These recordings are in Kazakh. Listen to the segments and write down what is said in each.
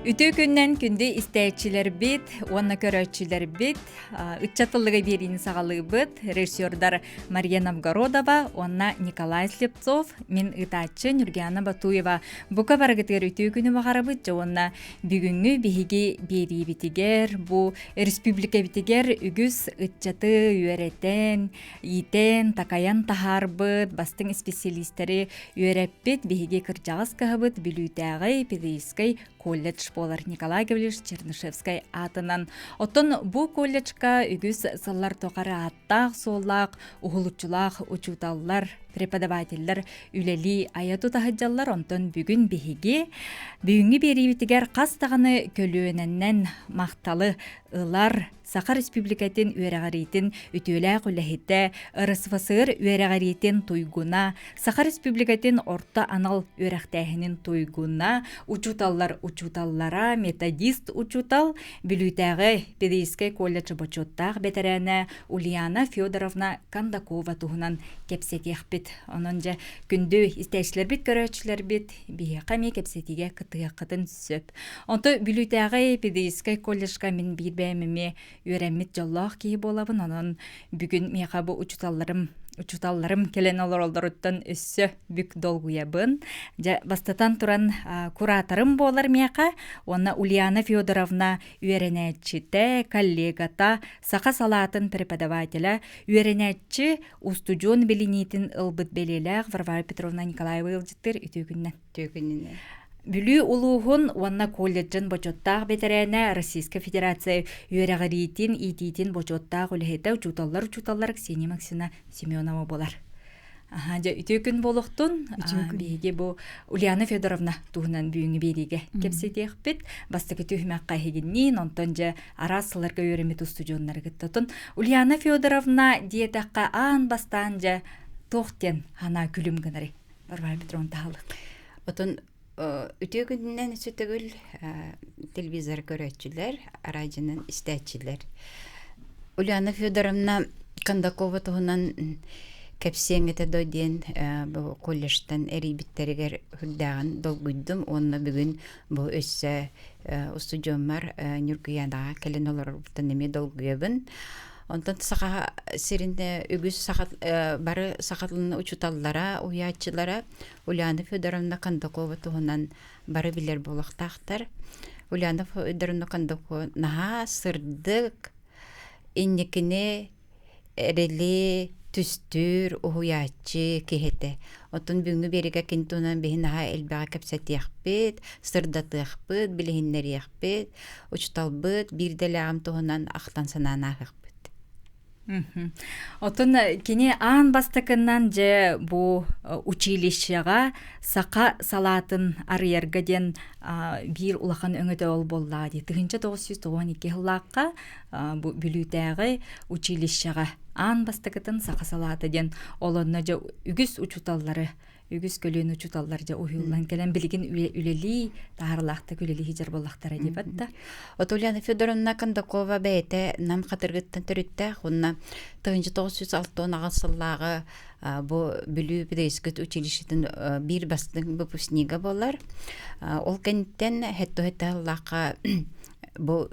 Ütü gündən gündə istəyicilər bit, ona köröççülər bit, ıççatıllığı birini sağalığı bit, rejissördar Mariya Novgorodova, ona Nikolay Slепцов, min ıtaççı Nurgana Batueva. Bu kabargıtır ütü günü bağara bit, ona bugünkü bihigi biri bitiger, bu Respublika bitiger, ügüz ıççatı üöreten, iten, takayan tahar bit, bastın spesialistleri üörep bit, bihigi kırcağız kahı bit, bilütəği, pediskay, колледж болар Николай Гаврилович Чернышевскай атынан. Отон бу колледжка үгіз сыллар тоқары аттақ, соллақ, уғылучылақ, учуталлар, преподавательлер үлели аяту тахыджаллар онтон бүгін бігіге. Бүгінгі беребетігер қастағаны көлуенінен мақталы ылар Саха Республикатын үйерағаритін үтілі құлахетті ырысфасығыр үйерағаритін туйгуна, Саха Республикатын орта анал үйерақтәхінің туйгуна, учуталлара, методист учутал, білютәғі педагогический колледж бочоттақ бетерәне Ульяна Федоровна Кандакова туғынан кепсетех бит. Онын жа күнді істәйшілер бит, көрәтшілер бит, бие қаме кепсетеге қытыға қытын сөп. Онты білютәғі педагогический колледжға мен бір бәймеме үйрәмет жаллақ кейі болабын, онын бүгін меқабы учуталларым келен олар-олдаруттан өссі бүк долгуябын. Бастатан туран кураторым болар меқа, оны Ульяна Федоровна үйрәнәтчіті, коллегата, сақа салатын преподавателя, үйрәнәтчі устудион белінетін ылбыт белеләғ Варвара Петровна Николаева ылжыттыр үтігіннен. Бүлі улуғын уанна колледжін бочоттақ бетерәне Российская Федерация үйерағаритін, ититін бочоттақ үліхеті учуталлар Ксения Максина Семенова болар. Үтігін болуқтын, бейге бұл Ульяна Федоровна туғынан бүйіңі береге кепсетеқ бет, бастықы түйімәққа хегіннен, онтан жа арасыларға үйеремет устудионлары күттітін. Ульяна Федоровна диетаққа аң бастан жа тоқтен хана күлім гынары. Варвара Петровна тағылық. Отын үтө күнінен сөтігіл телевизор көрәтчілер, радионан істәтчілер. Ульяна Федоровна Кандакова туғынан кәпсеңеті дойден бұл колледжтан әрейбіттерігер хүлдәғын долгүйдім. Онына бүгін бұл өссі устудиомар Нюргиянаға кәлін олар бұқтанеме долгүйебін. Онтан сақа сиринде үгіз бары сақатлыны учуталлара, уячылара Ульяна Федоровна Кандакова туғынан бары білер болықтақтар. Ульяна Федоровна Кандакова наға сырдық, иннекіне әрелі түстүр, уячы кехеті. Онтан бүгінгі береге кентунан бейін наға әлбіға кәпсәті яқпет, сырдаты яқпет, білігінлер яқпет, учуталбет, бірделағым туғынан ақтан санана яқпет. Отын кене аң бастықынан же бұл училищеға сақа салатын арыергаден бір улақан өңіді ол болады. 1992 жылаққа бұл бүлітәғі училищеға аң бастықытын сақа салатыден олынна же үгіз учуталлары үгіз көлін учуталлар же ойылан келен білген үлелі тағырлақты көлелі хижар болақтары деп атта. Ульяна Федоровна Кандакова бәйті нам қатырғыттан түрітті. Онна 1906 ағасыллағы бұл бүлі педагогический училищетін бір бастың выпускнигі болар. Ол кәнттен хәтті ғылаққа бұл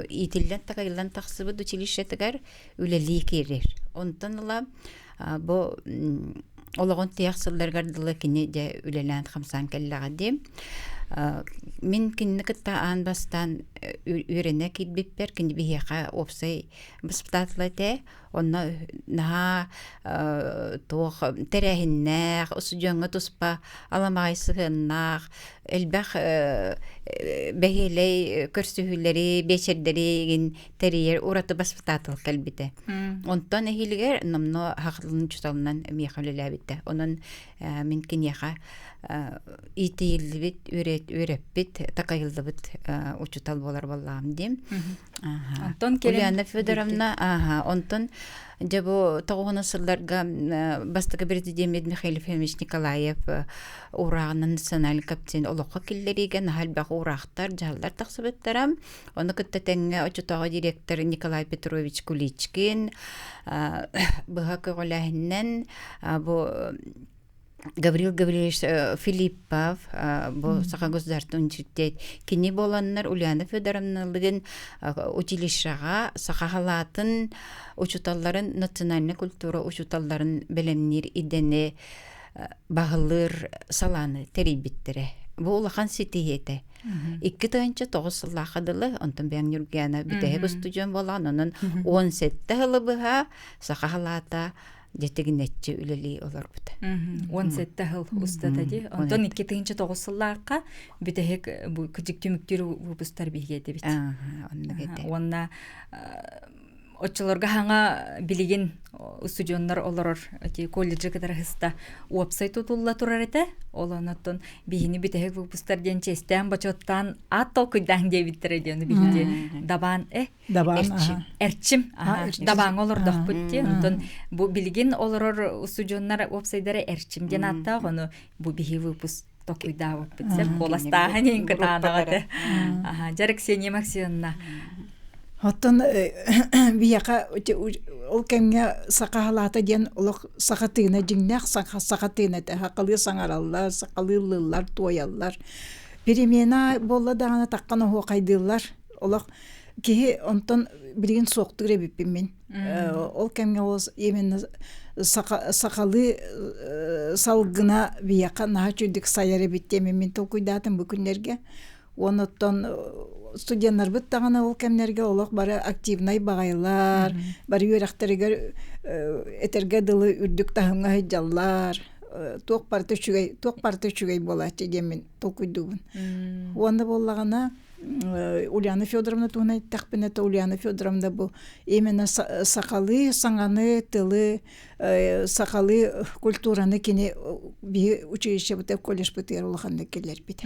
итілден тағайлан тақсыбы училищетігер үлелі керер. Онтан ұла бұл олығын тияқсылдар дылы кені де үлелән қамсан кәліға де. Мен кені күтті аң бастан үйрене кетбеппер, кені бейеқа опсай бұспытатылы де. Онна наға тоқ тәрәхіннәқ, ұсыдионға тұспа аламағайсығыннақ, әлбәқ бәхелей көрсүхілері, бечердері тәрейер ұраты бұспытатыл кәлбіті. Онтан әхелігер намны хақылының чуталынан мейқалылы әбітті. Онын мен кенеға итейлі бит, өреп бит, тақайылды бит учутал болар болағым дем. Ульяна Федоровна, онтан жабу тоғуны сылларға бастығы президент Михаил Ефимович Николаев урағының националь каптен олыққа келдереген халбақ урақтар, жағылар тақсыбеттарам. Оны күтті тәңі очутағы директор Николай Петрович Куличкин бұға көғіләхінен Гаврил Гаврилович Филиппов, бу Саха государственный университет, кини боланнар Ульяна Федоровналыгын училищага сахалатын учуталларын национальный культура учуталларын белемнир идене бағылыр саланы терибиттере. Бу улахан ситиете. 2 тыгынча 9 сыллахадылы, онтон бәң юргяна бүтәһе студион болан, онын 17 хылыбыха сахалата жетегинетчи үлели олар бут. 17 хыл устата ди. Онтон 2 тыгынча 9 сыллаакка бүтәһе бу күчүк түмүктөр выпустар бигеде бит. Онна Оччолорга хаңа билигин студионнар олорор эти колледжи катар хыста вебсайт тутулла турар эте. Олоноттон бихини бүтәһе выпустар ден честен бачоттан аттол кыйдан дебиттер ден бихинде дабан эрчим дабан олордох бутти. Онтон бу билигин олорор студионнар вебсайттары эрчим ден атта гону бу бихи выпуск токуйда бутсер коластаһын кытаанагаты. Жарык сене максионна. Оттон бияка ол кемге сакалата ден олох сакатына жиңнак сакатына та хакылы саңараллар, сакалыллар, тояллар. Перемена болла дагана такканы хокайдылар. Олох ки онтон билген соктур эбиппин мен. Ол кемге ол именно сакалы салгына бияка начудик сайары биттемен мен толкуйдатын бу күннерге. Оноттон студенттар быттагана ол кемнерге олох бары активнай багайлар, бары юрактарыгар этерге дылы үрдүк тахымга хыжаллар, ток парты чугай болачы демен толкуйдугун. Онда боллагана Ульяна Федоровна туна тахпенета Ульяна Федоровна бу именно сакалы, саңаны, тылы, сакалы культураны кини би училище бите колледж бите улаханды келер бит.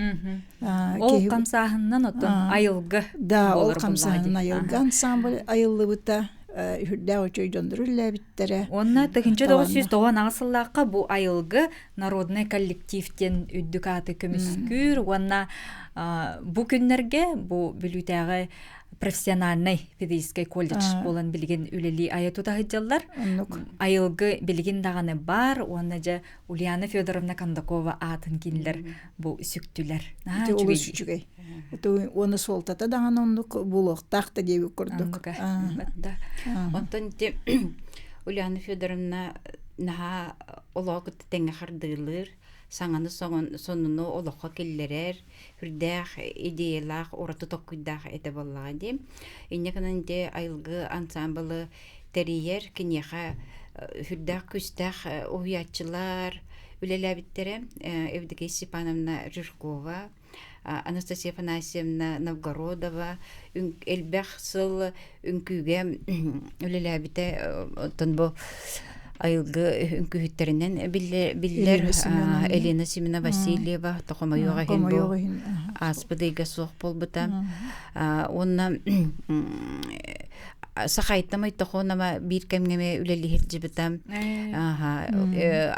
Ол камсаһыннан отон айылгы. Да, ол камсаһыннан айылгы ансамбль айыллы бута. Хүрдә очой дондырылла биттере. Онна 1990 агысыллакка бу айылгы народный коллективтен үддүкаты көмүскүр. Онна бу күннерге бу билүтәгы профессиональный педагогический колледж болан билген үлели аятуда хыджаллар. Айылгы билген даганы бар. Онна жа Ульяна Федоровна Кондакова атын кинлер бу сүктүлөр. Чүгей. Оны солтата даганы ондук булок такта деп көрдүк. Онтон Ульяна Федоровна наха ологыт теңе хардылыр, саңаны сонуну олоққа келлерер, хүрдәқ идеялақ, ораты тоққыдақ әті боллаға дем. Инекананде айылғы ансамблы тәрейер, кенеға хүрдәқ күстәқ оғиятчылар, үлеләбіттері, Евдокия Степановна Жиркова, Анастасия Афанасьевна Новгородова, элбәқ сыл үнкүйге үлеләбіті тонбо айылғы үнкүйіттерінен білдер Елена Семена Васильева, Тоқомайоға хен бұл аспыдыйға соқ бол бұта. Онна сақайттамай тоқонама бір кәмгеме үлелі херджі бұтам.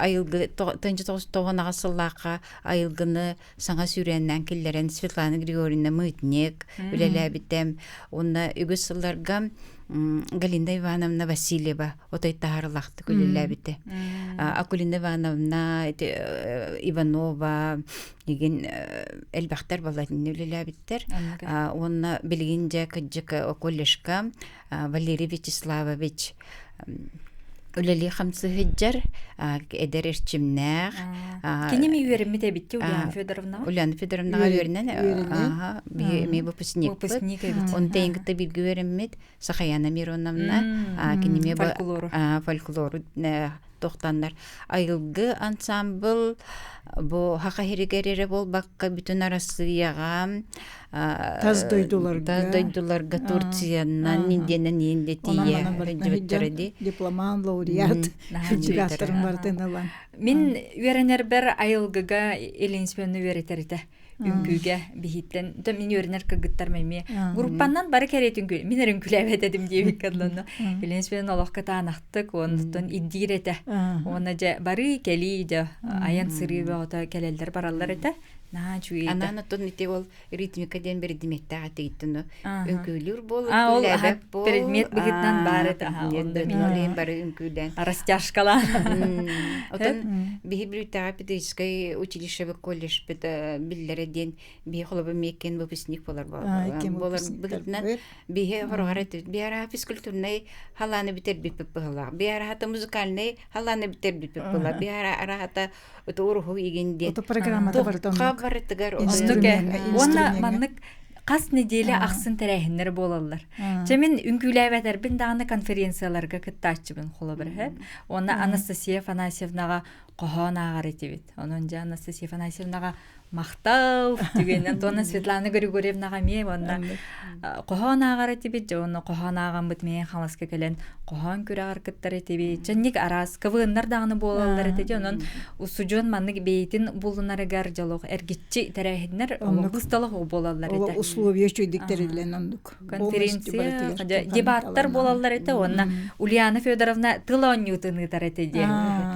Айылғы 1990 ағасыллаққа айылғыны саңа сүреннен келдерін Светлана Григорьевна Мытнек үлелі бітем. Онна үгі сылларға Галина Ивановна Васильева отайтахарлахты күлеләбите. Акулина Ивановна Иванова деген элбахтар балатын үлеләбиттер. Онна билгинже кыджык коллежка Валерий Вячеславович үлели хамсы хыджар эдер эрчимнәр. Кинеме үйренмете битти Ульяна Федоровна? Ульяна Федоровна үйренен. Ми выпускник. Он теңгітті білгі үйренмет. Сахаяна Мироновна. Кинеме фольклору тоқтандар. Айылғы ансамбл бу хақа херегерері бол баққа бүтін арасыяға таздойдуларға Турциянан нинденен енде тие дипломан, лауреат жүгастырым бардын алан. Мен үйренер бір айылғыға Еленспен үйретерді. Үңкүйге бихиттен. Мен үйренер кыгыттар мәйме. Группаннан бары кәрет үңкүй. Мен үрінкүләп әдедім дейбік кәділіні. Еленспен олаққа таанақтық, оныттан иддир әті. Оны жа бары кәлі аян сыры бауыта кәлелдер баралар әті. наа чуйда. Анан оттон ити ол ритмика ден бердиметтага тегиттен үңкүлүр бол Ол үңкүлэбэп бол предмет бигитнан бары да онда бары үңкүлден растяжкала. Отон бихибритага педагогическое училище колледж биллере ден би холоба меккен выпускник болар болар бигитнан бихе хоргарат биара физкультурный халаны битер бипеп болар биара хата музыкальный халаны битер бипеп болар биара арахата оторуху игенден Ото программада бартон. Барытыгар Онна маннык кас неделе аксын терехиннер болалар. Жемин үңкүләбәтер бин дагы конференцияларга кыттачыбын холобыр. Онна Анастасия Афанасьевнага кохонагар этибит. Онон жа Анастасия Афанасьевнага мактау дегеннен тона Светлана Григорьевнага ме онна кохонагар этибит. Онна кохонаган бит мен халаска келен кохон күрәгәр кыттар этибит. Женник арас кывыннар дагы болалар этиде. Онон усужон маннык бейтин булунарыгар жалык эргитчи терехиннер олгусталык болалар эте. Условия чөйдиктерилен ондук. Конференция, дебаттар болалар эте. Онна Ульяна Федоровна тылоннютыны таратеде.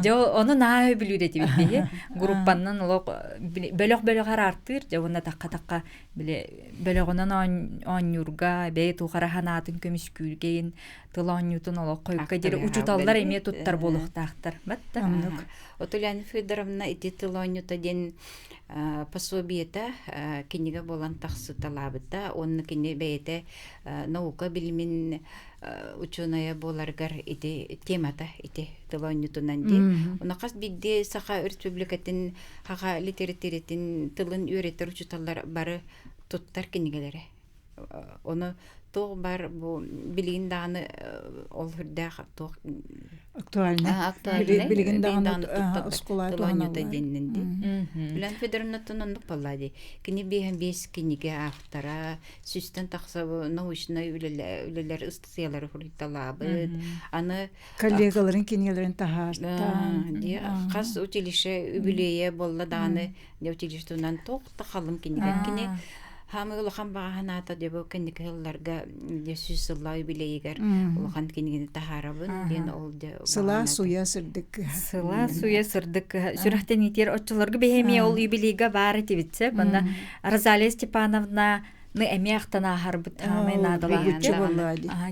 Жо оны наа билүр этибит бие. Группаннан олог бөлөк арартыр. Жо онна такка биле бөлөгөнөн онюрга бе тухараханатын көмүскүрген тылоннютын олог койка жери учуталлар эме туттар болуктактар. Батта. Ульяна Федоровна ити тылоннюта ден пособиета киниге болан таксы талабыта онны кине бейте наука билимин ученая боларгар ити темата ити тылоннютунан ди онакас бидде саха республикатын хага литературатын тылын үйрөтөр учуталлар бары туттар кинигелери оны то бар бу билигин дагы ол хүрдә то актуальна билигин дагы школа тылоннюта денненди Ульяна Федоровна тоннук баллади кини бehen бес киниге автора сүстен такса научный үлелер статьялары хуриталабы аны коллегаларын кинилерин тахарта ди кас училище юбилее болла даны ди училищтунан токта халым киниге кини Хамы улахан баганата деп кенникелларга десүсылла юбилейгер улахан кинигени тахарабын ден ол де сыла суя сырдык сүрахтен итер отчуларга бехеме ол юбилейга бары тибитсе банда Розалия Степановна мы эмяхтана харбыт хамы надала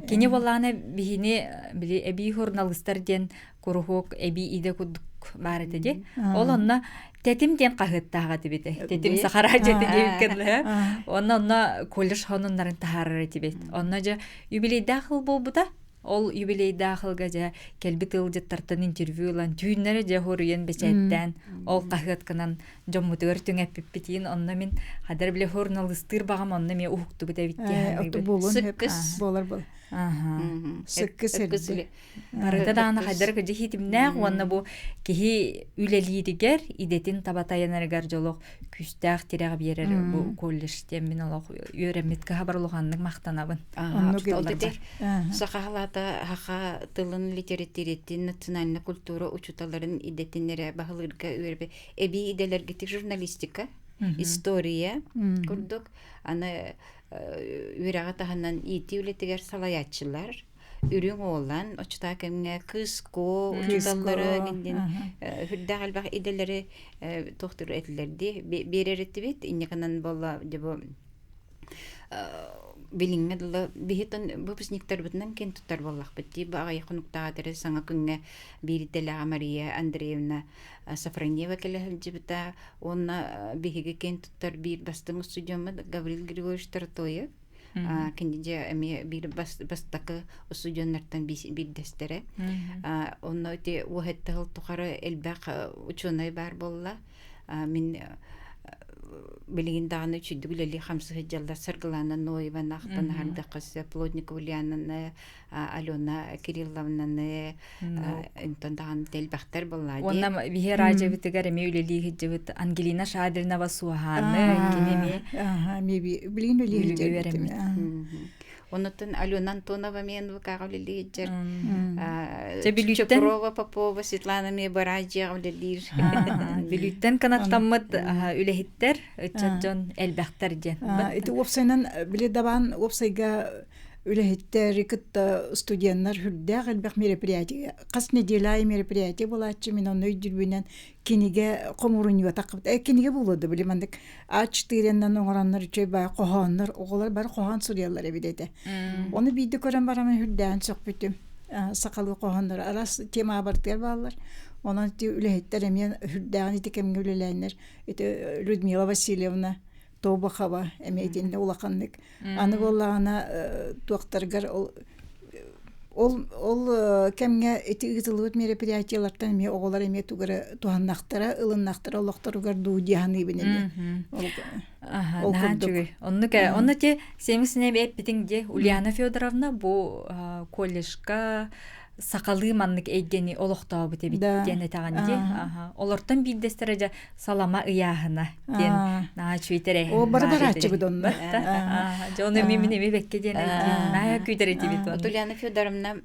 кини болланы бихини били эби журналисттар ден курухук эби иде кудук бары теде ол онна Тетим ден кахыттага тибите. Тетим сахара жете дебиткенле. Онна колледж хонуннарын тахарар тибет. Онна же юбилей дахыл болбута. Ол юбилей дахылга же келбит ылжыттартан интервьюлан түйүннөрү же хоруен бечеттен. Ол кахытканан жоммутугар түңэппиппитин. Онна мен кадер биле журналисттыр багам онна мен ухукту битебитте. Оту болун хеп болар бол. Сыккыс Барыта даны хайдар кыжы хитимнәк, онна бу кихи үлелидигер, идетин табатаянарыгар жолок күстәк тирәг берер бу колледжтен мен олок үйрәмметке хабарлыганлык мактанабын. Сахалата хаха тылын литературатын национальный культура учуталарын идетиннере бахылырга үйрәбе эби иделерге тик журналистика, история курдук, аны үйрәгә таһаннан ити үлетегәр салаятчылар үрүң олан очта кемгә кыско учталлары гиндин хүрдә галбак иделәре тохтыр этләрди берер итбит иннеканан болла дип билингәдә бихитен выпускниктар битнән кен туттар боллак битти бага якыныкта тере саңа күнгә бирителә Мария Андреевна Сафронева келе җибта онна бихиге кен туттар бир бастың студиямы Гаврил Григорьевич Тартоев киндиже эми бир бастакы студияннардан бир дестере онна те уһеттел тухары элбак ученый бар болла мин билигин дагы чүдүглели 5 жылдар сыргылана Ноева нахтан харда кыз Плотникова Ульяна Алена Кирилловна энтондан телбахтар болла. Онна бихе радио битегер меүлели хиҗбит Ангелина Шадирнова Суаханы кинеме меби билин үлели Онотон Алена Антонова мен вакалили жер. Чебилюттен Попова Светлана Мебараджа үлелир. Билюттен канаттаммат үлехиттер чаджон элбахтар ден. Ити опсайнан биле дабан опсайга үлэһиттер кытта студенттар хүрдәк элбэх мероприятие кас неделя мероприятие булачы мен оны жүрбүнен киниге комуруньга такып киниге булды билемендик А4-нан оңораннар үчөй бай коханнар оголар бар кохан сурьялар эбидете оны бийди көрөн барамын хүрдән сокпүтүм сакалы коханнар арас тема бартер баллар онан үлэһиттер эмен хүрдән итекемге үлеләннер ите Людмила Васильевна Тобахова эмейтинде улаканнык аны боллагана туактаргар ол кемге эти ытылыт мероприятиялардан эме оголар эме тугара туаннактара ылыннактара олохторугар дуудианы бинеме Онны те семисине беппитинде Ульяна Федоровна бу коллежга сакалы маннык эйдени олохтоо бите биттен этаганди олортон биддестережа салама ыяхына ген на чүйтере о барачы бидонна жоны мимине бекке ден ная күйтере дибит Ульяна Федоровна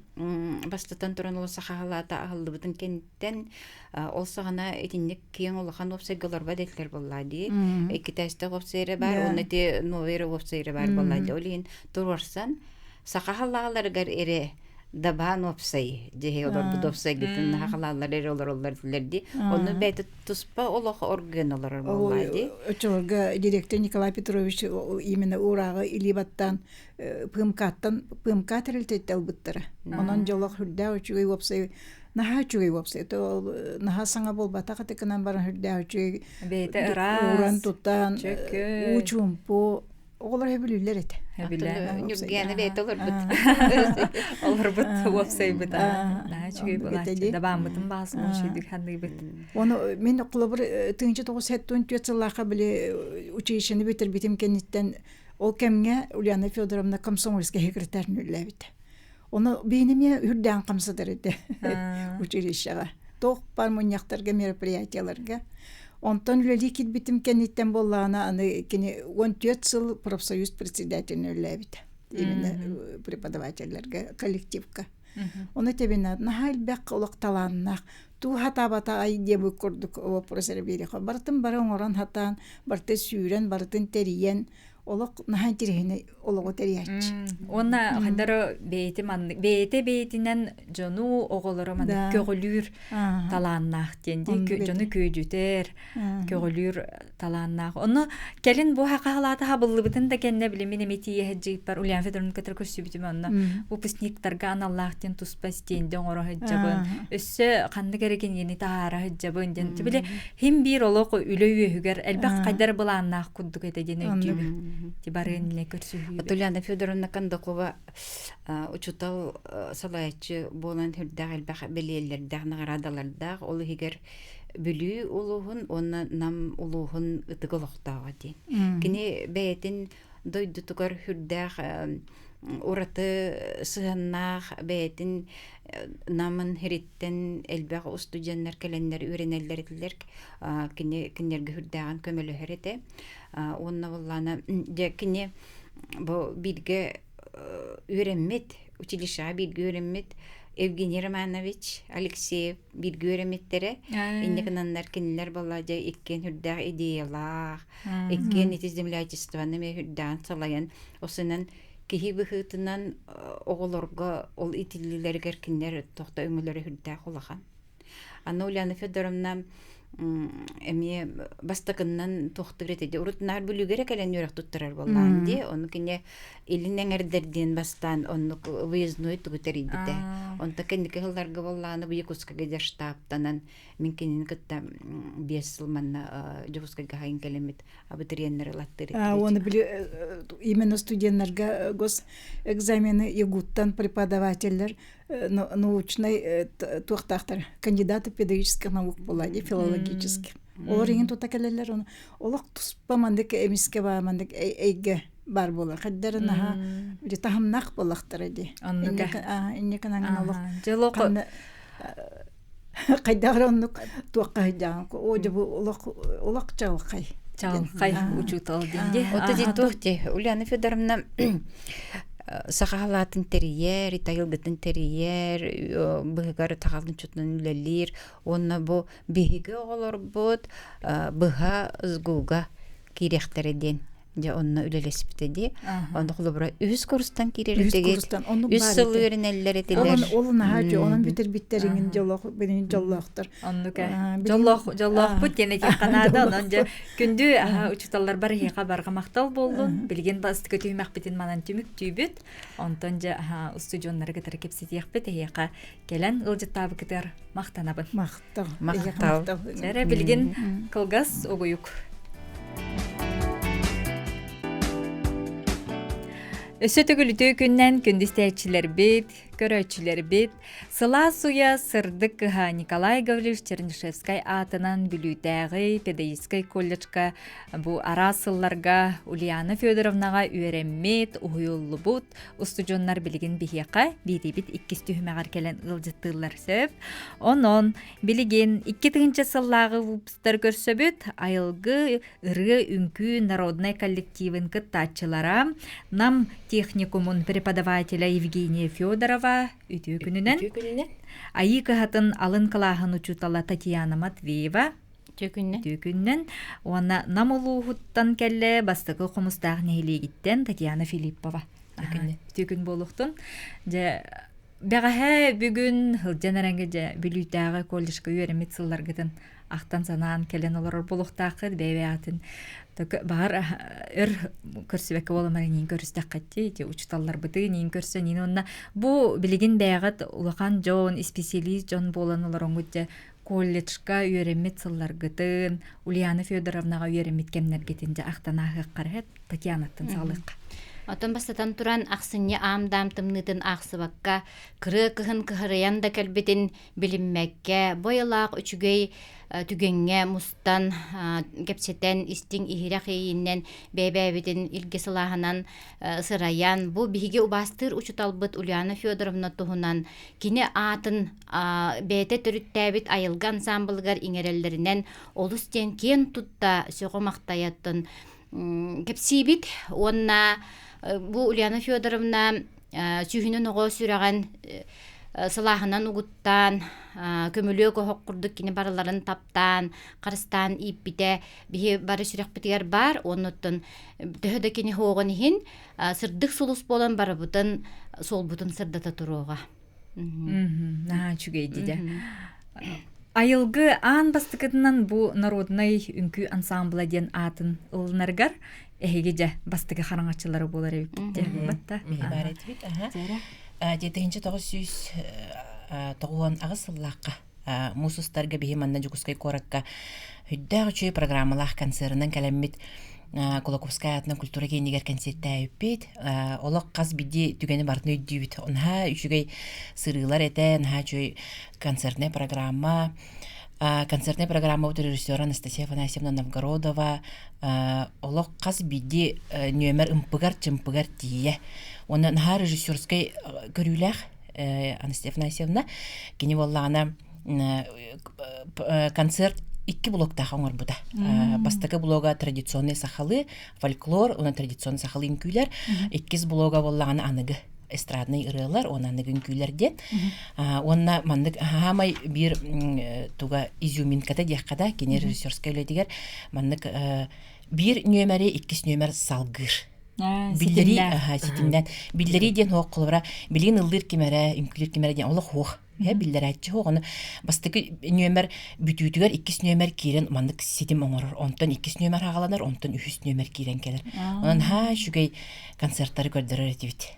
бастатан туран ол сахалата аллыбытын кенттен ол сагана этинник кийин улахан опсайгаларга детлер боллади экитаста опсайры бар оны те новера опсайры бар боллади олин турарсан сахалаларгар эре дабан опсай же олар будопсай гитин хахалалар эре олар дилерди оны бет туспа олох органалар боллади очорга директор Николай Петрович именно урагы илибаттан пымка терилтеттел буттара онон жолох хүрдө үчүгөй опсай наха чугай опсай то наха саңа болбата катыкынан баран хүрдө үчүгөй бете ырас уран туттан учумпу оголар хебилүлер эте Нүргәне бит олар бит. Олар бит опсай бит. Да чугай болачы. Да бамытын басы мошидик ханды бит. Оны мен кулабыр тыңчы 974 жылларга биле училищени битирбитим кенеттен ол кемге Ульяна Федоровна комсомольский секретарь үлләбит. Оны бейнеме үрдән камсыдыр иде училищега. Тох бар моньяктарга мероприятияларга. Онтон үлели кит битим кенеттен боллана аны кене 14 жыл профсоюз председателин үлләбит. Именно преподавательлерге коллективка. Оны тебенат нахал бек олокталаннак ту хатабата ай деп көрдүк вопросер бери. Бартын бары оңоран хатан, барты сүйрен, бартын териен олок нахан тирехине олого терияч. Онна хандаро бейтинен жону оголоро мана көгөлүр талааннах денди жону көйдүтер көгөлүр талааннах. Онно келин бу хакалата хабылыбытын да кенне билимине метие хеджип бар Ульяна Федоровна кетер көсүбүтүм онно. Выпускниктарга аналлахтен туспас денди оңоро хеджабын. Өссө канды кереген ени таара хеджабын денди биле хим бир олок үлөйүгөр элбак кайдар булааннах куддук этеден өйдүбү. Тибарынле көрсүгү. Ульяна Федоровна Кандакова учутал салаячы болан хүрдәгәл бах белелләрдә наградаларда ол һигер бүлү улуһун онна нам улуһун ытыгылыктага ди. Кини бәйтин дойду тугар хүрдәг ураты сыһаннах бәйтин намын хириттен элбәг студентлар каленнәр үренәлләр итләр киннәргә хүрдәгән көмөлө хәрәтә. Онна буллана дәкине бу бирге үрәммет училища бирге үрәммет Евгений Романович Алексеев бирге үрәмметтере иннекнаннар кинләр баллада иккен хүрдәг идеялар иккен итиземлячестваны ме хүрдән салаян осыннан кихи быхытынан оголорга ол итиллиләргә кинләр тохта өңөләре хүрдәг хулаган. Анна Ульяна Федоровна эми бастакыннан тохтырете урутнар бүлүгерек элен үрөк туттарар болған ди оны кине илинен эрдерден бастан оны выездной тугутеридите онта кенеке хылларга болланы бу Якутскага да штабтанан минкинин кытта 5 жыл манна Якутскага хайын келемит абитуриенттер латтыры оны биле именно студентларга гос экзамены Якуттан преподавательлер научный тухтахтар кандидаты педагогических наук болады филологических. Олар ingen тута келелер оны. Олак туспамандык эмиске баамандык эйге бар болар. Каддарын аха бир тахамнак болактар эди. Иннеканан олак. Жолок кайдаронук туакка жаан. О жабу олак чалкай. Чалкай учутал денде. Отди тухти Ульяна Федоровна сахалатын терьер, итайылгытын терьер, быгар тагылын чутнан үлелер, онна бу биһиге олор бут, быга згуга кирехтереден. же онна үлелеспитеди. Онда холобра үз курстан Үз кирелдеги. курстан, оны Үз бар сыл ити. үйренеллер этилер. Олон хажы, onun битер биттерин жоллоқтар. Оннука жоллох бут тене канада онжа күндү учуталлар бар хека барга мактал болдун. Билген басты көтүмөк битин манан түмүк түйбүт. Онтон же студионнарга таркепсит яхбет хека келен ылжыттабы кетер мактанабын. Мактал. Жара билген кылгас огуюк. Өсөтөгүлүтүү күннен күндүстәчилер бит, көрөчүлөр бит, сыла суя сырдык кыха Николай Гаврилович Чернышевскай атынан билүүтәгы педагогический колледжка бу арасылларга Ульяна Федоровнага үйренмет, уюллубут, устужоннар билген бихияка бит иккис түһмәгәр келен ылжыттылар сөп. Онон билген 2-нче сыллагы выпустар көрсөбүт, айылгы ыры үңкү народный коллективын кыттачылара нам техникумун преподавателя Евгения Федорова үтүү күнүнен айы кыхатын алын кылаахын учутала Татьяна Матвеева түкүннен уана намулуугуттан келле бастыгы хумустаах нехилигиттен Татьяна Филиппова түкүн болуктун же бәғәһә бүгүн хылжанараңга же билүүтәгы колледжка үйренмет сылларгытын ақтан санаан келен олар болуктаакы бәбәатын бар өр көрсөбекке боламар нин көрүстәк катти те учталлар быты нин көрсө нин онна бу билген бәгат улахан жон специалист жон болан олар оңгутте колледжка үйренмет сылларгытын Ульяна Федоровнага үйренмет кемнергетинде ақтанаагы карап Татьянаттын саалыкка Отон бастатан туран ақсынне аамдаам тымнытын ақсыбакка, кыры кыхын кыхырыян да кәлбетін білінмәкке, бойылақ үчүгей түгенге мустан кепсетен истин ихирах eyinен бәбәбетін илге сылағынан сыраян. Бу биһиге убастыр учуталбыт Ульяна Федоровна туһунан кини атын бәйте түріттәбіт айылга ансамблыгар иңереллерінен олус тен кен тутта сөғы мақтаяттын кепсибит, онна бу Ульяна Федоровна сүйінін оғы сүраған сылағынан угуттан, көмілі көхоқ құрдық кені барыларын таптан, қарыстан иппите, бігі бары сүрек бітігер бар, онуттын төһөді кені хоғын ехін, сырдық сұлыс болан бары бұтын, сол бұтын сырдата тұруға. Чүгейді де. Айылгы аан бастыкытынан бу народный үңкү ансамбла ден атын ылынаргар эхеге же бастыгы хараңачылары болар эбитте. Батта. Бар этибит, жетинчи 909 агысыллакка мусустарга бихиманна жукускай коракка хүддәг үчү программалах концертынан калеммит Кулаковская атна культура кейнигер концерттә үппет. Олақ қаз биди түгені бартны өйдүйбіт. Онха үшігей сырылар әтен, ха чөй концертная программа өті режиссера Анастасия Афанасьевна Новгородова. Олақ қаз биди нөмер ымпыгар тие. Онын ха режиссерскай көрүләх Анастасия Афанасьевна кені боллағына концерт 2 блокта оңор буда. Бастакы блога традиционный сахалы, фольклор, оны традиционный сахалы инкүйлер, 2 блога боллаган аныгы эстрадный ырылар, оны аныгы инкүйлерден. Онна мандык хамай бир туга изюминката дияққада, кене режиссерская өлетігер, мандык бир нөмәрі, 2 нөмәр салгыр. Биллери ситинден биллери ден хоқ кылбыра билин ылдыр кемере инкүлер кемере ден олох хоқ биллер айтчы хоғыны бастыкы нөмер бүтүтүгер 2 нөмер кирен мандык ситим оңорор онтон 2 нөмер хагаланар онтон 3 нөмер кирен келер онан шүгей концерттары көрдөрөр этибит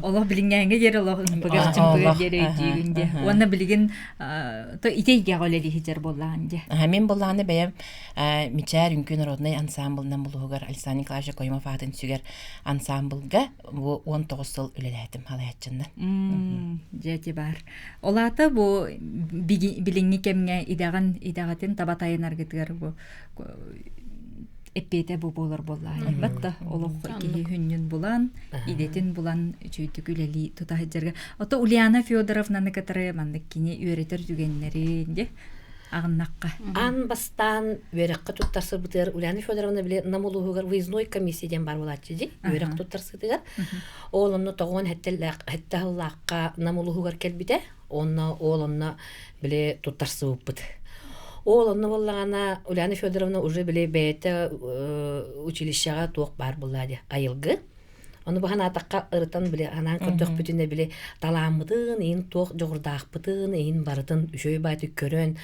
олох билингенге жер олох быгырчым жер дигинде уна билген то итейге голели хижер боллаанде мен боллааны бәем мичар үңкү народный ансамблынан булугар Александр Николаевич Коймов атын сүгер ансамблга 19 жыл үлеләтим халаятчындан бар. Олата бу билинги кемге идагатын табатайынар гитгер бу эппете бу болар болла. Батта олох ики хүннүн булан, идетин булан чөйтүк үлели тутахыжерге. Ото Ульяна Федоровнаны катары мандык кини үйрөтөр дүгеннеринде агыннакка. Ан бастан үйрөккө туттарсы бытыр Ульяна Федоровна биле намулуугар выездной комиссияден бар болачы ди. Үйрөк туттарсы дигер. Олонно тогон хеттеллакка намулуугар келбите, онно олонно биле туттарсы быт. Ол онны боллагана Ульяна Федоровна уже биле бәйте училищега туок бар булады айылгы. Оны бахан атакка ырытан биле анан көрдөх бүтүнө биле таламыдын ин туок жогурдаакпытын ин барытын үшөй баты көрөн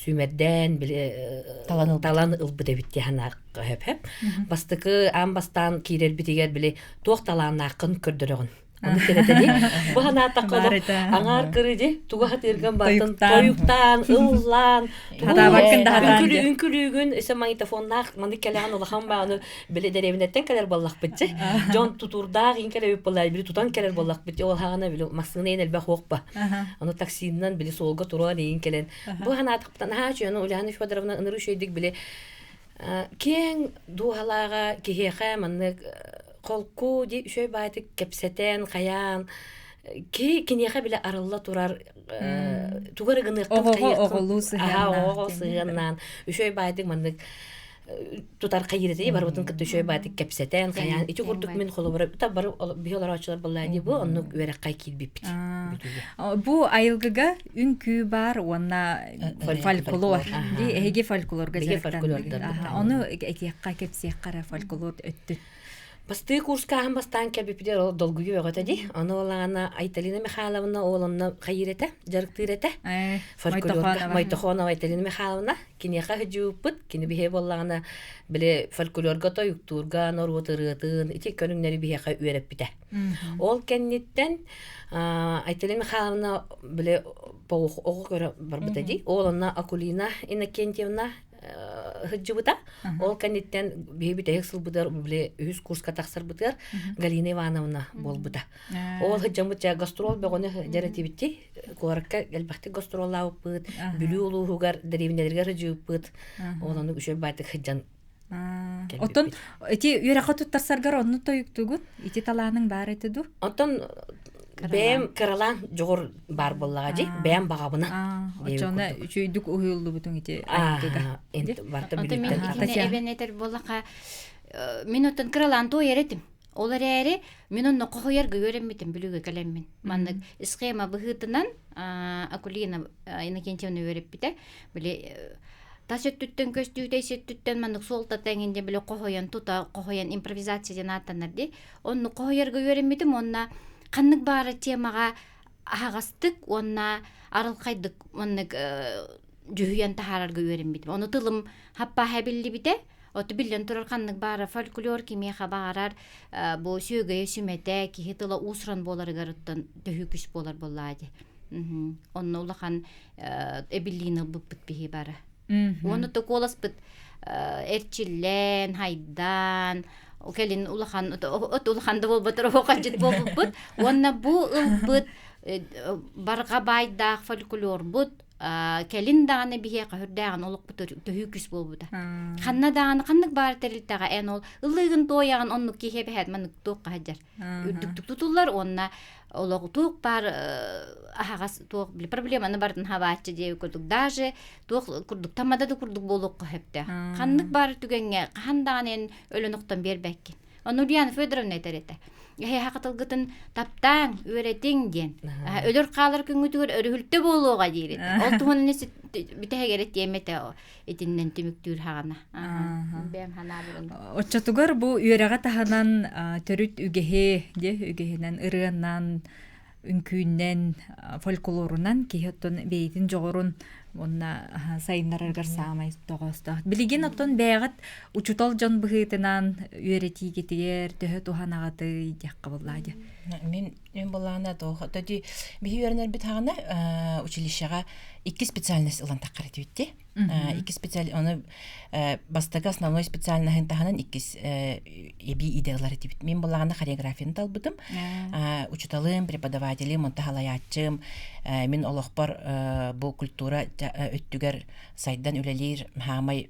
сүмерден биле талан ылбыда битти хана хеп. Бастыкы амбастан кирер битигер биле туок талаанакын көрдөрөгөн. Onu keretedi. Bu hana takıda angar kırıcı tuğa hatırgan batın toyuktan ıllan ünkülüğün ise magnetofonlar mandık kelehan olağan bağını bile derevinetten kadar ballak bitti. John tuturda in kere yapılay bile tutan kadar ballak bitti. O hana bile maksını en elbe hokba. Onu taksinden bile solga turan in kelen. Bu hana takıdan ha çünkü Ulyana Fyodorovna ınırı şeydik bile ken duhalaga kihehe mandık kolku di şöyle baytık kepseten kayan ki kiniyaka bile arılla turar tuğarı gınıqtın kayıqtın şöyle baytık mandık tutar kayırıtı var otun kıtı şöyle baytık kepseten kayan içi kurduk min kolu var tabi biyolar açılar balaydı bu onu verek kay kilbip bu ayılgıga ünkü bar ona folklor hege folklorga onu ekiyakka kepsiyakara folklor öttü. Басты курскаһын бастан кәбипидер ол долгуй өгөтөди. Аны олана Айталина Михайловна олонна кайырете, жарыктырете. Фольклорга Майтохонова Айталина Михайловна кинеха хыжуппут, кини бихе боллагана биле фольклорга тоюктурга, норвотырытын, ити көнүңнери бихеха үйреп бите. Ол кенниттен Айталина Михайловна биле ого көрө барбытади. Олонна Акулина Иннокентьевна хыджыбыта ол каниттен бебите сылбыдар биле үз курска таксыр бытыр Галина Ивановна болбута. Ол хыджамыча гастрол бегоне жаратибити коракка элбахти гастроллау пыт бүлү улуугар деревнелерге хыжыппыт. Олону үшө байтык хыджан. Отон эти үйрәккә туттарсаргар онны тоюктугун ити таланың бар этиду. Отон бэм каралан жогор бар боллагы, бэм багабына. Очона чүйдүк уюлду бутун ити. Энди барта билет. Антамин эбенетер боллака минуттан каралан то еретим. Олар эри минунны кохоярга көрөммитим билүүгө келеммин. Мандык схема быгытынан Акулина Иннокентьевна өрөп бите. Биле ташыттыттан көстүүтэй сеттүттен мандык солта теңинде биле кохоян тута кохоян импровизациядан аттанарди. Онну кохоярга көрөммитим, онна каннык бары темага агастык, онна арылкайдык, мандык жүһүйөн тахарарга көрөммитим. Ону тылым хаппа хабилли бите. Оты билен турар каннык бары фольклор кимеха багарар бу сүйгөй сүмете ки тыла усран болар гарыттан төһүкүс болар боллады. Онну улахан эбиллина буппут бихи бары. Ону то колас бит эрчиллен хайдан окелин улахан улаханда болбатыр окажыт болбут. Онна бу ылбыт барга байдак фольклор бут келин даганы бие кахырдаган олук төһүкүс болбута. Ханна даганы каннык бар терилтага эн ол ылыгын тояган онну кихе бехет маннык тоок каджар. Үрдүктүк тутулар онна олог тоок бар ахагас тоок бил проблеманы бардын хабаачы деп көрдүк. Даже тоок курдук тамада да курдук болук кахепте. Каннык бар түгенге кандаган өлөнөктөн бербекки. Уляна Федоровна этерете. Хакатылгытын таптаң өретиң ден. Өлөр калыр күнгүтүгөр өрүлтө болууга дейт. Ол тугунун битеге керек эмете этинен түмүктүр хагана. Бем хана бурун. Очотугар бу үйрәгә таһанан төрүт үгеһе, үгеһенен ырыаннан үнкүннен фольклорунан киһеттен бейтин жогорун онна сайыннараргар самай тогоста. Билеген оттон бәгат учутал жон быгытынан үйрәти кетер төһө туханагаты якка буллады. Мен боллана тоди би үйрәнер бит хагана училищега 2 специальность улан таккарыт битти. 2 специаль аны бастага основной специальный таханан 2 эби идеялар бит. Мен боллаганда хореографияны талбытым. Учуталым, преподавателим, монтахалаячым, мен олохпар бу культура өттүгер сайдан үлелер хамай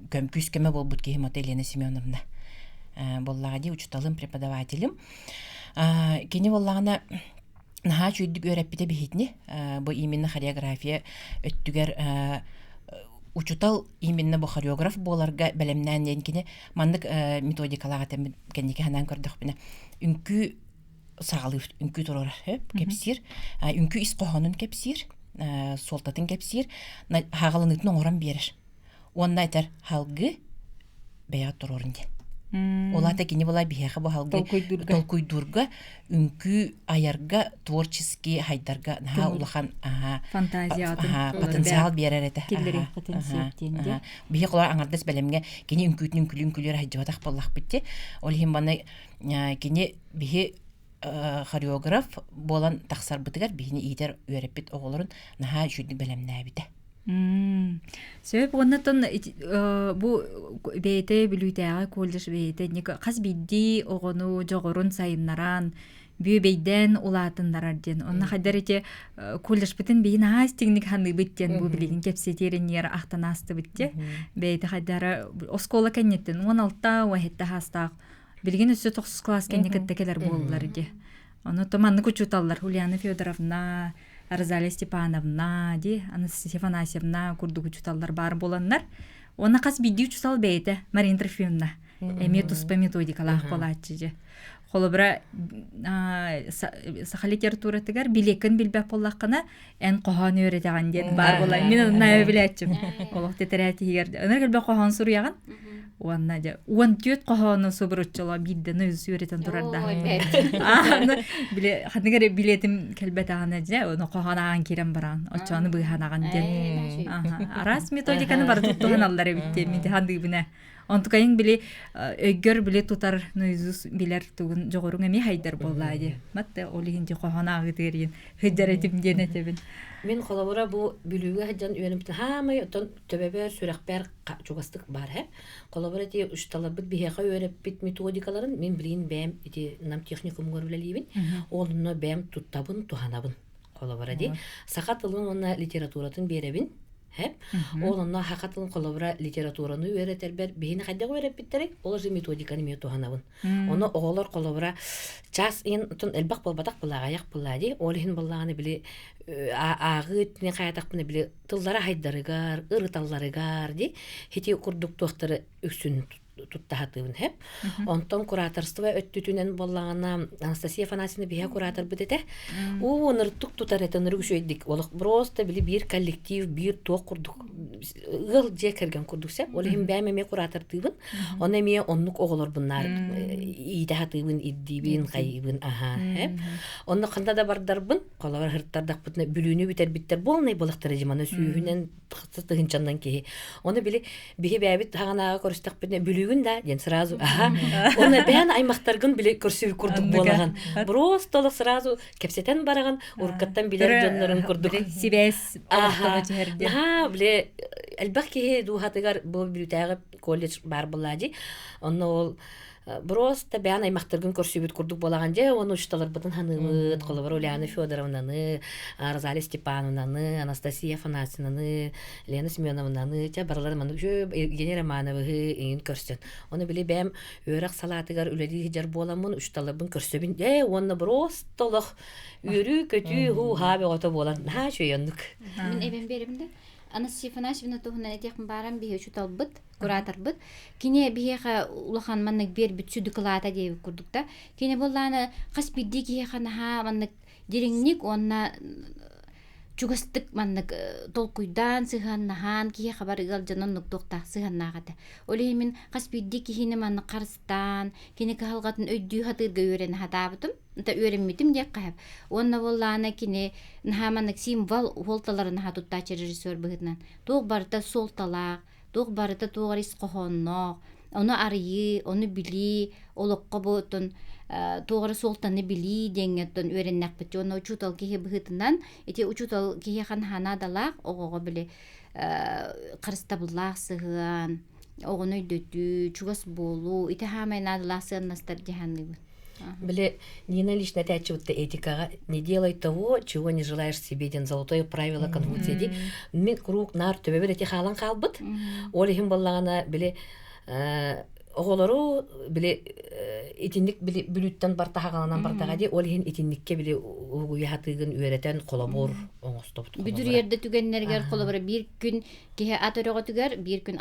көмкүс көмө болбут ки Елена Семеновна. Боллагади учуталым, преподавателим. Кени боллагана наха чүйдүк өрөппите бихитни. Бу именно хореография өттүгер учутал именно бу хореограф боларга белемнен денкине мандык методикалага тем кенеке ханан көрдүк бине. Үнкү сагалып, үнкү турар кепсир, үнкү ис кохонун кепсир. солтатын кепсир хагалыныктын оңоран берер. Онна айтар халгы бая турорун де. Олата кини була бияха бу халгы толкуйдурга үнкү аярга творческий хайдарга улахан потенциал берер эте. Бия колар аңардас белемге кини үнкүлөр хайжатак боллак битти. Ол хим бана кини бии хореограф болан тахсар бытыгар бини идер үйреппит оголорун наха жүдү белемнәбите. Сөп оннотон бу бейте билүтәгә колдыш бейте ник кас бидди огону жогорун сайыннаран бүйбейден улатындар ден. Онна хадерите колдыш битен бейин астигник ханы биттен бу билигин кепсетерин ер ахтанасты битте. Бейте хадара оскола кеннеттен 16-та уахетта хастак билигин өсө 9 класс кеннекеттекелер боллар ди. Ону томанны кучуталлар Ульяна Федоровна, Розалия Степановна, ди, Анастасия Афанасьевна курду кучуталлар бар боланнар. Онна кас бидди учутал бейте Марина Трофимовна. Метус по методикалах болатчы ди. Холобра саха литература тегер билекен билбеп боллакына эн кохан өйрөтөгөн ден бар болай. Мен аны билетчим. Олох тетерәти егер. Өнөр келбе кохан суряган. Уанна же уан түйөт кохону собруччола бидден өз үйрөтөн турарда. Биле хадыгер билетим келбетагана же ону коханаган кирен баран. Очону быйханаган ден. Арас методиканы бар туттуганаллар битте митихандыгына. Онтукайын биле өйгөр биле тутар нөйзус билер тугун жогорун эми хайдар боллады. Матта олихинди коханагы дерин хыджаретим денетебин. Мен колобора бу бүлүгө хаджан үйрөнүп хамай отон төбөбөр сүрөкбөр чугастык бар he. Колобора те ушталабыт бихега үйрөнүп бит методикаларын мен билин бэм ити нам техникум көрүлелибин. Олунно бэм туттабын туханабын. Колобора де сакатылын онна литературатын беребин. Hep. Onunla hakikaten kolabora literatürünü öğretirler. Bihine kadar öğretipleri. Olur metodikanı metohanavın. Onu oğullar kolabora ças in tun elbak bolbadak bulağayak buladı. Olihin bulağını bile ağıt ne kayatak bunu bile tıllara haydarıgar, ırıtallarıgar di. Hiti kurduk doktoru üksün tuttahatığın hep. Ondan kuratorstva öttütünen bollağına Anastasiya Afanasyevna bihe kurator bidete. O nırtık tutar etenleri şöydik. Oluk prosta bile bir kollektiv, bir toq kurduk. Gıl jekergen kurduk sep. Olihim bämeme kurator tığın. Ona miye onluk oğulur bunlar. İdahatığın, iddibin, qaybın, aha hep. Onu kanda da bardarbın. Qolavar hırttardak butna bülünü bitter bolnay bolaqtara jimana suyuhünen tığınçandan kehi. Onu bile bihe bäbit haganaga korustak bitne bülü да, ден сразу, оны бән аймақтаргын біле көрсөй көрдік болаған. Просто сразу кепсетен бараған, уркаттан билер жонларын көрдік. Сибес. Біле, әлбақ кеге дуғатығар бұл білутәғі колледж бар болады. Оны ол просто бән аймақтаргын көрсөйбіт көрдік болаған же, оны ұшталар бұдын ханымыд, қолыбыр Ульяна Федоровнаны, Розалия Степановнаны, Анастасия Афанасьевнаны, Лена Семеновнаны, баралар маны Евгения Романовы еңін көрсен. Оны біле бәм өрек салатығар үләді жар боламын, ұшталарбын көрсөбін. Оны просто лық үрі көтүй хабы оты болан. Шөйендік. Мен әбен берімді. Анастасия Афанасьевна туһунан этехин барам бие чутал быт, куратор быт. Кине биеха улахан маннык бер бит сүдүклата деп курдукта. Кине болланы кас бидди киехан ха маннык диреңник онна чугастык маннык толкуйдан сыганнахан кие хабар гал жанын нуктокта сыганнагата. Оле мен кас бидди кихине маннык карстан, кине калгатын өйдүү хатырга өрен хатабытым. Та öğrenmedim diye kayıp. Onunla bollağına kine nahamanak simval voltalarını hatuttaçı rejissör bıhıtnan. Doğ barıda soltalak, doğ barıda doğaris qohonnoq. Onu arıyı, onu bili, oluqqa boğutun, doğru soltanı bili dengetten öğrennek bitti. Onu uçutal kihe bıhıtından, eti uçutal kihe kan hanadalak, oğuğa bili qarıstabıllaq sığıan, oğunu öydötü, çugas bolu, eti hamay nadalaq sığan nastar cehanlıbı. Бля, Нина лично тячивает этика, не делай того, чего не желаешь себе, ден золотое правило Конфуция. Мен круг нар төбе бер эти халан калбыт. Олихим баллана биле оголору биле итинник биле бүлүттен бартагаганан бартагади олихин итинникке биле уятыгын үйрөтен колобор оңостопт. Бүдүр жерде түгеннергер колобор бир күн кеhe атырога түгер, бир күн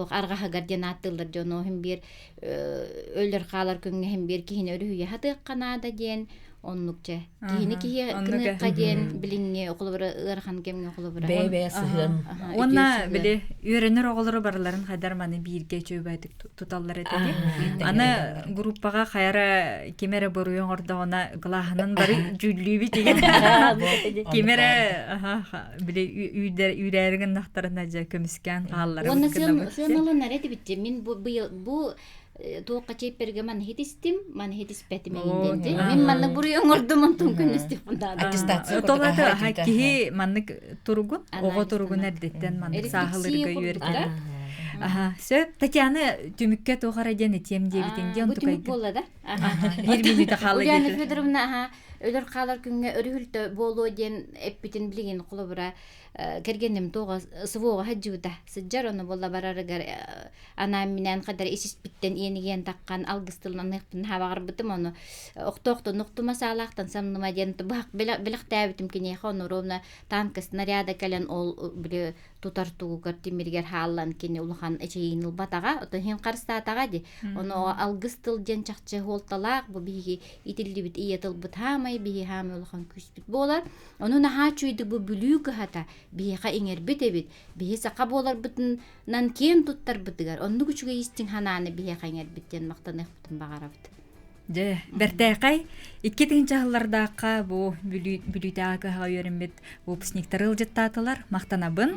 аргаха гардиан аттылар жоно хим бир өлдөр калар күнгө хим бир кихин өрүгө хатык канада ден оннукче. Кийини кие кыныкка диен билинне окулбара ырхан кемге окулбара. Бәй сыгын. Онна биле үйренер оголору барларын хайдар маны бирге чөбәтик туталлар этеди. Аны группага хайра кемере боруйон ордогона глаханын бары жүллүбү деген. Кемере биле үйрәрген нахтарына жа көмүскән каллары. Онна сыналар нарети битти. Мин бу туокка чепперге ман хитистим, ман хитиспетим инденде. Мин манны буруйон ордумун түнкүнүстүп мында. Аттестация Толата хакки маннык тургун, ого тургун эрдеттен маннык сахылырга үйрөттүр. Сө Татьяна түмүккө тогара дени тем дебитинде он тукай. Бу түмүк болла да. 1 минута калы. Ульяна Федоровна өлөр калар күнгө өрүлтө болуу ден эппитин билген кулубура кергенем тога сывога хаджута сыджар оны болла барарыгар ана менен кадар исиспиттен энеген таккан алгыстылын ныкпын хабагар битим оны октокто нуктума салактан самныма ден бак белактабитим кине хоно ровна танк снаряда кален ол биле тутартуу картимиргер халлан кине улхан эчейинил батага ото хин карстатага ди оны алгыстыл ден чакчы холталак бу биги итилдибит иетил бут хамай биги хамай улхан күспит болар оны на хачуйду бу бүлүгө хата биха иңер битебит бихи сака болар бутунан кем туттар битигер онну күчүгө истин хананы биха иңер биттен мактанып бутун багарабыт Же бердекай 2-нче жыллардагы бу бүлүтәгә хәйермет выпускниктар ылжыттатылар мактанабын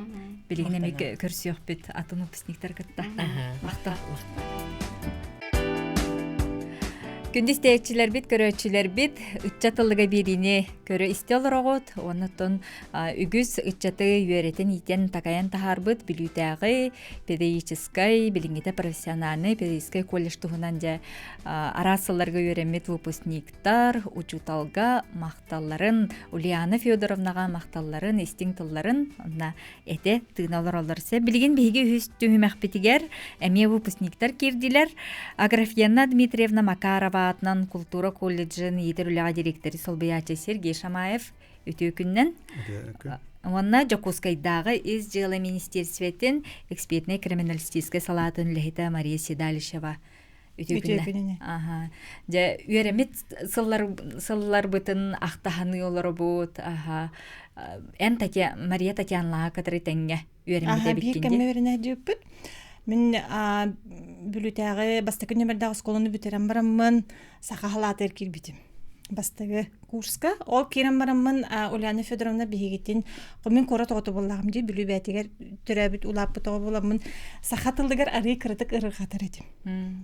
билгенеме көрсөк бит атын выпускниктар кытта макта Күндүстәчләр бит, көрәчләр бит, үтчатылыга бирине көрө истелрогот, оннан үгүз үтчаты үйрәтен итен такаян тахарбыт билүтәгы, педагогический, билингите профессиональный педагогический колледж тугунан ja арасыларга үйрәмет выпускниктар, учуталга макталларын, Ульяна Федоровнага макталларын, истин тылларын, онна эте тыналар аларса билген беге үстүмәк битигер, эме выпускниктар кирдилер, Аграфьяна Дмитриевна Макарова атынан культура колледжин етерліға директори Солбияча Сергей Шамаев өте күннен. Онна Жокускайдағы из жылы министерстветін экспертный криминалистический салатын лехита Мария Седалишева өте күннен. Үйеремет сыллар бұтын ақтағаны олары бұд. Мария Татьянлаға катыры тәңге үйеремете біткенде. Мен бүлүтәгы бастагы нөмердагы школаны бүтерәм бараммын, сахалатыр кирбитим. Бастагы курска, ол кирәм бараммын, Ульяна Федоровна бигетин, мен кора тогото боллагым ди бүлүбәтегәр төрәбит улап бутыгы буламын. Сахатылдыгар ары кырытык ыргатыр этим.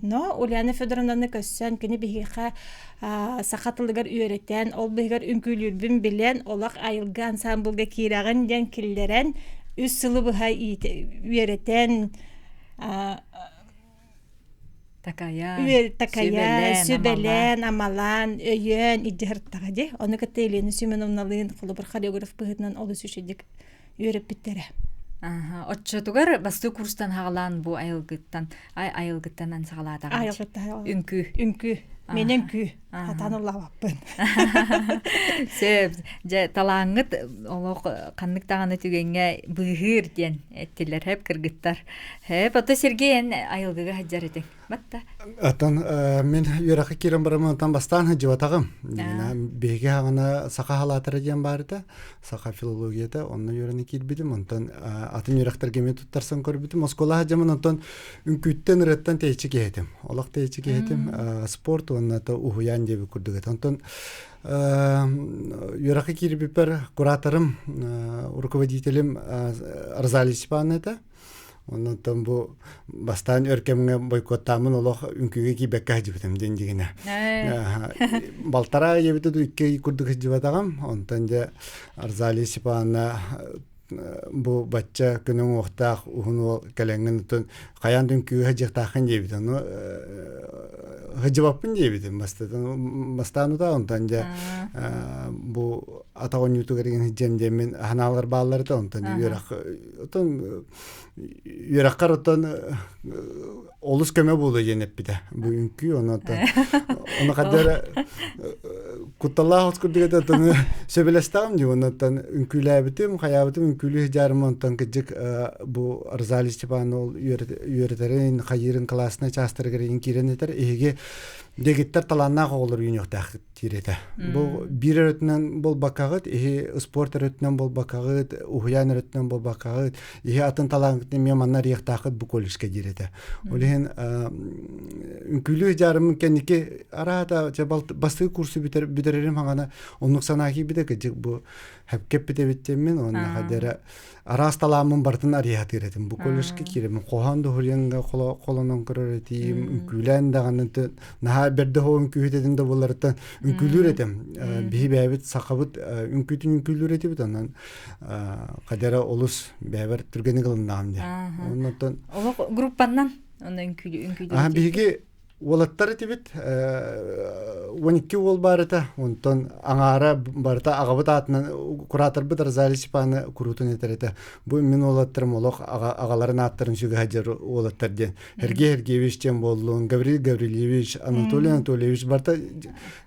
Но Ульяна Федоровнаны көссән кене бигеха сахатылдыгар үйрәтән, ол бигәр үнкүлүрбин белән олак айылга ансамблга кирәгән дән килләрен үз сылы бу үйрәтән Такая, Сөбелен, Амалан, Өйен, Иддихарттаға де. Оны кәтті Елена Сүйменовналығын қолы бір хореограф бұғытынан олы сөшедік үйреп біттері. Отчатугар басты курстан хағалан бұл айылғыттан ансағаладаға. Айылғыттан. Үнкі. Мен үнкі. Атанылла баппын. Сөп, талаңыт олық қаннықтағаны түгенге бұғыр ден әттілер, хәп кіргіттар. Хәп, ата Сергейен айылғыға хаджар едің. Батта? Atan men yöraqı kiren baramın atan bastan jivatağım. Bege hağına saqa halatara diyen barıda, saqa filologiyada onunla yörəni kilbidim. Ondan atın yöraqtar gemi tuttarsan körbidim. Moskola hacamın ondan ünkütten ırattan teçik ehetim. Olaq teçik ehetim. Sport onunla da uhuyan debi kurduk. Ondan yöraqı kirbiper kuratorım, rukovodителем Arzali Şipaneta. Ondan tam bu bastan örkemge boykottамын олох үнкүгө кибекке жибетем дендигине. Балтара ебете ду икки курдук жибатагам. Онтан же Арзали Сипана bu бачча күнүң октак ухуну келенген тон каян дүнкүгө хажыктакын жибетем. Ну хажыбаппын жибетем бастануда онтан же bu атагон юту кереген жемдемен ханалар бааларды онтан Юраккар оттан олус көмө болду женеп биде. Бүгүнкү оны кадер Кутталлах отскурдугата таны сөбелестам ди оннан үнкүләбитим, хаябитим үнкүлү жарым онтан кыжык бу Арзали Степан ол үйрөтерин хайырын классына частыргырын киренетер эге дегиттер таланна голор үйнөктак тирете. Бу бир өрөтнөн бол бакагыт, спорт өрөтнөн бол бакагыт, ухян өрөтнөн бол бакагыт, атын талант меманнар яктакыт бу коллежге дирете. Олен үнкүлү жарым кеники арада басты курсы битерерим хагана оннук санаки биде кыжык бу хепкеп битебиттемин онна хадера арас таламын бартын арият иретим бу коллежге кирем коханды хурянга колонон көрөретим үнкүлән даганы наха берде хо үнкүтедин да булардан үнкүлүретем бибебит сакабыт үнкүтүн үнкүлүретибит анан кадера олус бебер түргени кылынам де оннотон группаннан онда үнкүлү биги Олаттар тибит 12 ол барыта, онтон аңара барыта агабыт атынан куратор бит Арзали Степаны курутун этерете. Бу мен олаттарым олох агаларын аттарын сүгө хажыр олаттар ден. Сергей тен болдун, Гаврил Гаврилевич, Анатолий Анатольевич барта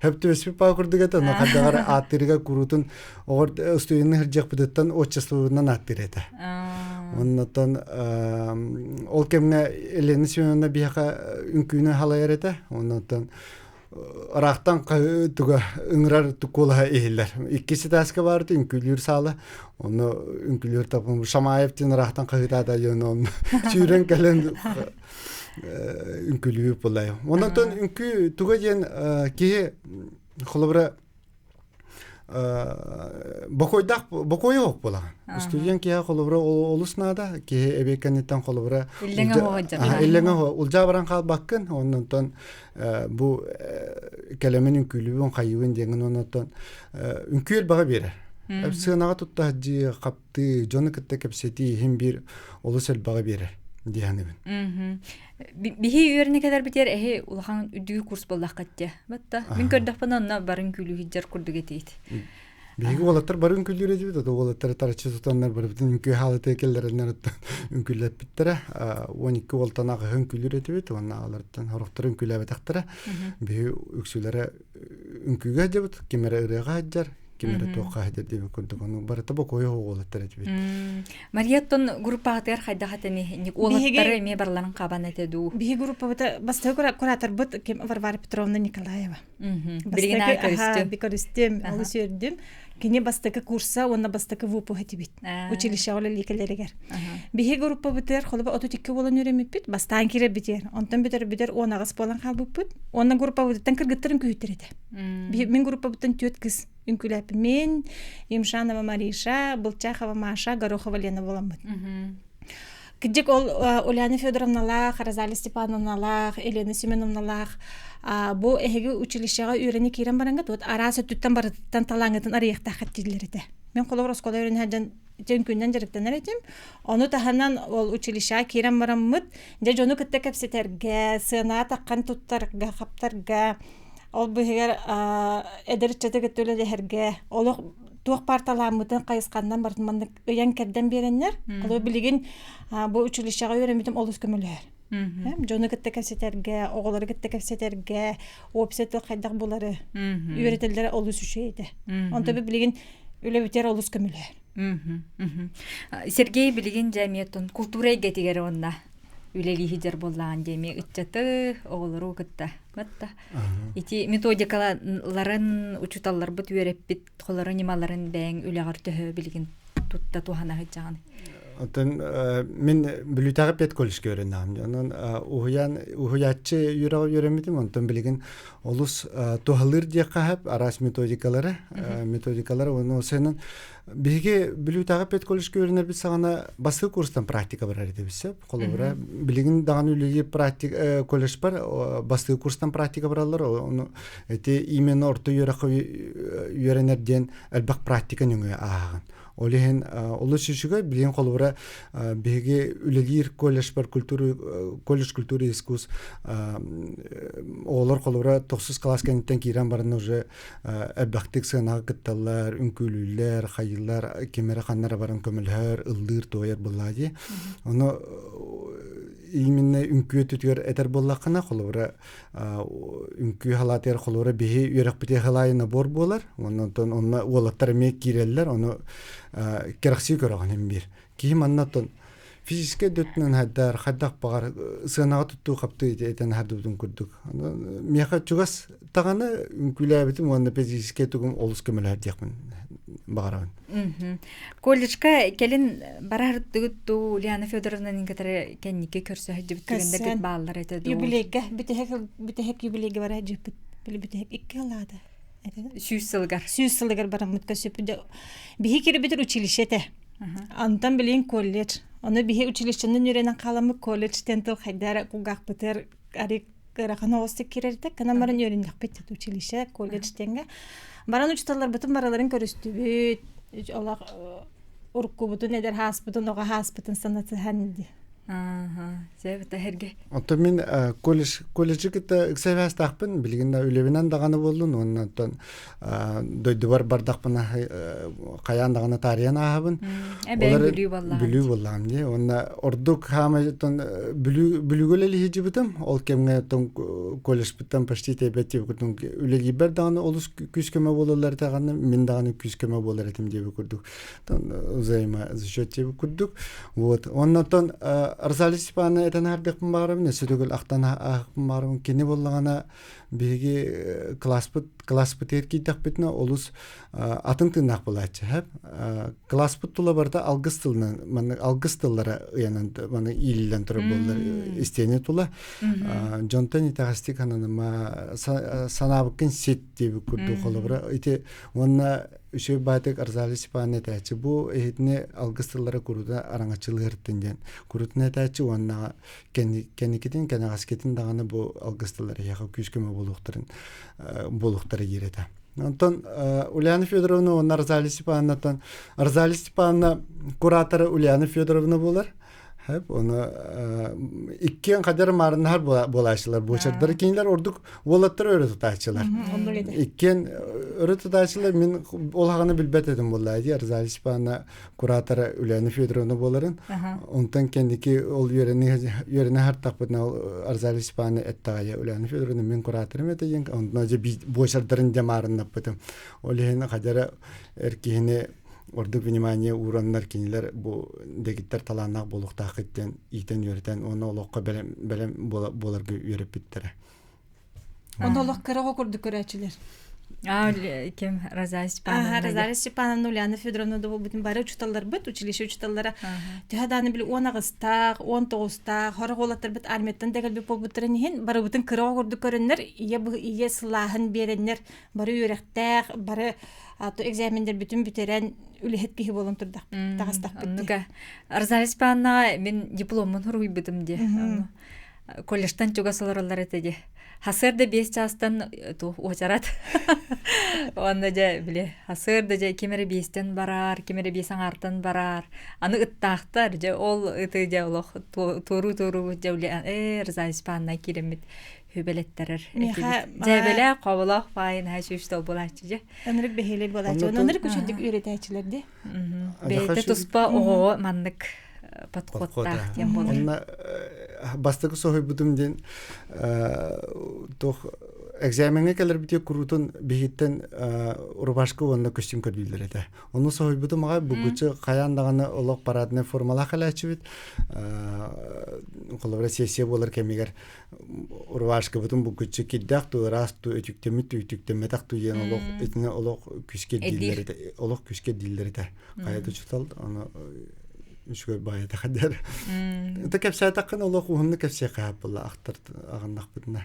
хептебеспи па курдугата, но кадагар аттырга курутун огор стуйны хыржак битеттен отчествонан аттырете. Оннотон ол кемне Елена Семеновна бияка үнкүнө халайрете, оннотон арахтан туга ыңрар тукула эхиллер. Иккиси таска барды үнкүлүр салы, оны үнкүлүр тапым Шамаевтин арахтан кайдада жөнөн чүрен кален үнкүлүр булай. Оннотон үнкү туга ден ки холобра бокойок була. Студент кия холобра олуснада ки эбекенеттен холобра илленге улжабаран калбаккын оннотон бу келеменин күлүбүн кайыбын деген оннотон үнкүл бага берер. Сынага тутта жи капты жоны кытта кепсети хим бир олусел бага берер дияныбын. Бихи үйеріне кәдер бітер әхе улахан үдігі курс болдақ қатте. Бәтті, мен көрдіқ бұна онна барын күлі хиджар күрді кетейді. Биги олаттар барын күлі редебет, олаттар тарачы тұтанлар бар бітін үнкі халыты екелерінен үнкілі әппеттірі. 12 олтанаға хүн күлі редебет, онна аларттан хорықтар үнкілі әбетақтыры. Биги үксілері үнкіге әдебет, кемері ұрыға әджар. Кимере тоқа хадер деп көрдөгөнү барата бо кое оолаттар этибит. Марияттон группатар хайдахатыны ник оолаттары эме барларын кабан этеду. Биги группабыта басты куратор бут кем Варвара Петровна Николаева. Билгина көрүстүм. Бикөрүстүм, алы сүрдүм. Кене бастыкы курса, онна бастыкы вупу хатибит. Училище олы ликелерегер. Биги группабытыр холба отутикке болон өремеппит, бастан кире битер. Онтан битер онагыс болан калбыппыт. Онна группабытын кыргыттырын күйүттерете. Мен группабытын төт кыз үнкүләп мен, Имшанова Мариша, Булчахова Маша, Горохова Лена боламбыт. Кыджик ол Уляна Федоровналах, Арзали Степановналах, Елена Семеновналах, бу эһиги училищега үйрени кирен баранга тот арасы түттен барыттан талаңытын арыяқта хаттилерите. Мен колор оскола үйренһәдән тен күннән жарыктан әретим. Аны таһаннан ол училищега кирен бараммыт, дә жоны кытта кепсетерге, сына таккан туттарга, хаптарга, ол быһыгар эдерчете көтөлө дәһәргә, олық туох парталамытын кайыскандан бартыман ыян кәрдән береннәр. Ол билеген бу училищега үйренмитим олус көмөлөр. Жоны кытта кепсетерге, оголары кытта кепсетерге, опсеті қайдақ болары үйретелдері олыс үшейді. Онта білген үлі бітер олыс көмілер. Сергей білген жәмиеттон культурай кетігері онна үлелі хиджар болған жәме үтчаты оголары кытта. Ити методикаларын учуталар бұт үйереппит, қолары немаларын бәң үлеғар түхі білген тұтта туғана хиджағаны. Мен бүлүтәгә пет коллежге өйрәнәм. Анан уһуятчы йөрәмидем, онтан билген олус тухалыр диә кахап арас методикалары, оны сенен биге бүлүтәгә пет коллежге өйрәнер бит сагана басты курстан практика бар иде бисеп. Колобра билген даган үлеге практика коллеж бар, басты курстан практика баралар. Оны эти именно орта йөрәнердән әлбәк практика нүгә аган. Олehen олушушуга билген колбура беге үлелир колледж бар колледж культура искус олар колбура 9 класс кенттен кирен барны уже әбәктик сына кытталар үнкүлүләр хайыллар кемере ханнара барын көмөлөр ылдыр тоер буллади. Оны именно үнкүе түтүгөр этер боллакына холора үнкү халатер холора бихи үрек бите халайына бор болар. Оннан онна олаттар мек киреллер, оны керакси көрөгөн бир. Кийим аннатон физическе дөтнөн хаддар хаддак багар сынага тутту капты этен хаддудун күрдүк. Меха чугас таганы үнкүләбитим онда физическе тугум олус көмөлөр дияқмын багарабын. Колледжка келин барар дүгүттү Ульяна Федоровна никетер кеннике көрсө хәҗибит дигәндә бит баллар әйтә ду. Юбилейга битehek юбилейга бара җипит. Битehek 2 алады. Сүйсылгар барамыт көсөпүдө. Бихи кирибитер училищете. Антан билин колледж. Оны бихи училищенен үренен каламы колледжтен тыл хайдара кугак битер ари карахана осты кирерде. Канамарын үренек битет училище колледжтенге. Баран учталар бутун бараларын көрүстүбүт. Алла урку бутун эдер хаспытын ога хаспытын санаты ханди. Зәбәтә һәргә. Ото мен колледжикте эксевәс тахпын билгендә үлебенән даганы булдым. Оннан дойдыбар бардакпына каян даганы тариян ахабын. Олар билүү буллам ди. Онна ордук хамаҗтан билүгөле хиҗибитем. Ол кемгә тон колледж биттен почти тебети күрдүм. Үлеги бер даганы олус күскеме булалар таганы мен даганы күскеме булар этим дип күрдүк. Узайма зачёт дип күрдүк. Вот. Оннан Арзали Степановна это нардык барым, не сөтөгөл актан барым кене боллагана биги класспыт эркитак битне олус атын тынак булачы хеп. Класспыт тула барда алгыс тыллары янан маны илден турып болдыр истене тула. Жонтон тагастик анама санабыкын сет дип күрдү холобра. Ите онна Үші байтық Арзали Степановна әтәчі бұл әйетіне алғыстылары күрді араңачылы ғырттынден. Күрітін әтәчі онына кәнекетін, кәнеғаскетін дағаны бұл алғыстылары яғы күшкіме болуқтары ереті. Онтон Ульяна Федоровна, оны Арзали Степановна кураторы Ульяна Федоровна болар. Hep onu ikkiyen kadar marınlar bulaşırlar. Boşardır kinler orduk volatları öyle tutaçılar. İkkiyen öyle tutaçılar min olağını bilbet edim vallahi. Arzali Spana kuratörü Üleni Fedorowna boların. Ondan kendiki ol yörene her takpına Arzali Spana ettağaya Üleni Fedorowna min kuratörüm edeyin. Ondan önce boşardırın demarını yapıdım. Olihine kadar erkeğini Ordu внимание ураннар кинилер бу дегиттер таланнак болуктак кеттен итен йөртен оны олокка белем боларга йөрөп биттер. Оны олоккара көрдү көрәчилер. Кем Разали Степановна. Разали Степановна Ульяна Федоровна да бутун бары учталлар бит, училище учталлара. Тәһәдәне бил 10-агыстак, 19-так, хорголаттар бит армияттан дәгәл бит булбуттырын һин, бары бутун кыра көрдү көрөннәр, ие сылаһын береннәр, бары йөрәктәк, бары аты экзамендер бүтүн бүтерән үлеһет киһи болон турдак. Тагыстак бит. Разали Степановна мен дипломын хуруй битим ди. Колледжтан чугасаларлар этеди. Хасырда 5 жастан очарат. Онда же биле, хасырда же кемере 5тен барар, кемере 5 аңартан барар. Аны ыттактар же ол ыты же олох туру жауле Разали Степановна керемет хөбелеттерер. Жебеле кабылак файын хашушта болачы же. Анырык бехелел болачы. Онырык күчөдүк үйрөтөчүлөр ди. Бейте туспа ого мандык подходта тем болар. Онна бастыгы сохой бутум ден тох экзаменге келер бите курутун бихиттен урбашкы онна костюм көрдүлөр эте. Оны сохой бутум ага бугучу каяндаганы олок парадный формала халачы бит. Колобра сессия болар кемигер урбашкы бутум бугучу киддак ту расту өтүктөмөтак ту ен олок этине олок күскө дилдер эте. Олок күскө дилдер эте. Каяда чутал аны Үшгөр байыда қадар. Это кәпсә таққан олық ұғынны кәпсә қағып бұла ақтыр ағындақ бұдына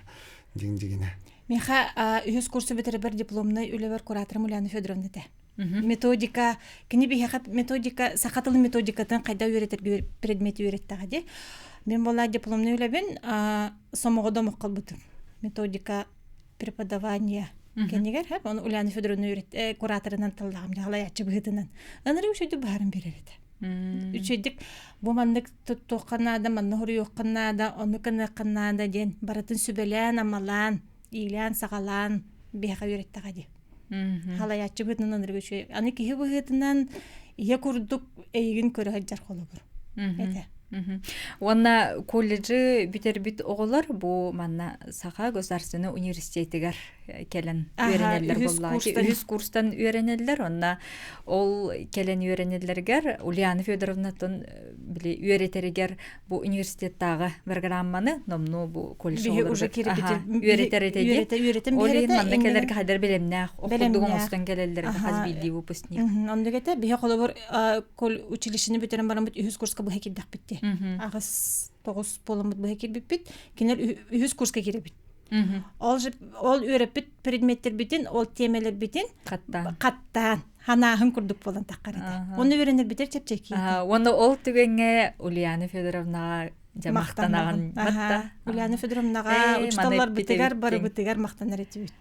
жеңжігіне. Меха үйіз курсы бітірі бір дипломны үлевер кураторым Ульяна Федоровна де. Методика, кені бейхап методика, сақатылы методикатын қайда үйретер предметі үйреттіға де. Мен бола дипломны үлебен сомығыда мұққал бұтым. Методика преподавания. Кенегер, оны Ульяна Федоровна кураторынан талдағым, жағалай атчы бұғытынан. Аныры үшөйді бағарын берер еді. Үчөйдик бу мандык тоққанада, манны хору йоққанада, оны қанаққанада ден баратын сүбелен, амалан, илен, сағалан, бейқа үйреттіға де. Халай атчы бұғытынан аныры үшөй. Аны кейі бұғытынан ие күрдік әйгін көрі ғаджар қолы бұр. Онна колледжи битербит оголор бу манна саха государственный университетигер келен үйренеллер болла. Үз курстан үйренеллер, онна ол келен үйренеллергер Ульяна Федоровнатын били үйретеригер бу университеттагы программаны номну бу колледж үйретеретеди. Олин манна келерге хадер билемнах, окудугун остан келелерге хазбилди выпускник. Ондагете бия колобор кол училищени битерен барам бит үз курска бу хекилдак битти. Агыс 9 боламыт бу хекил бит. Кинер үз курска киребит. Ол үйрөппит предметтер битин, ол темелер битин. Каттан. Ханахын курдук болан таккарыда. Оны үйренер битер чепчеки. Оны ол түгенге Ульяна Федоровнага мактанаган батта. Ульяна Федоровнага учталлар битегер, бары битегер мактанар этибит.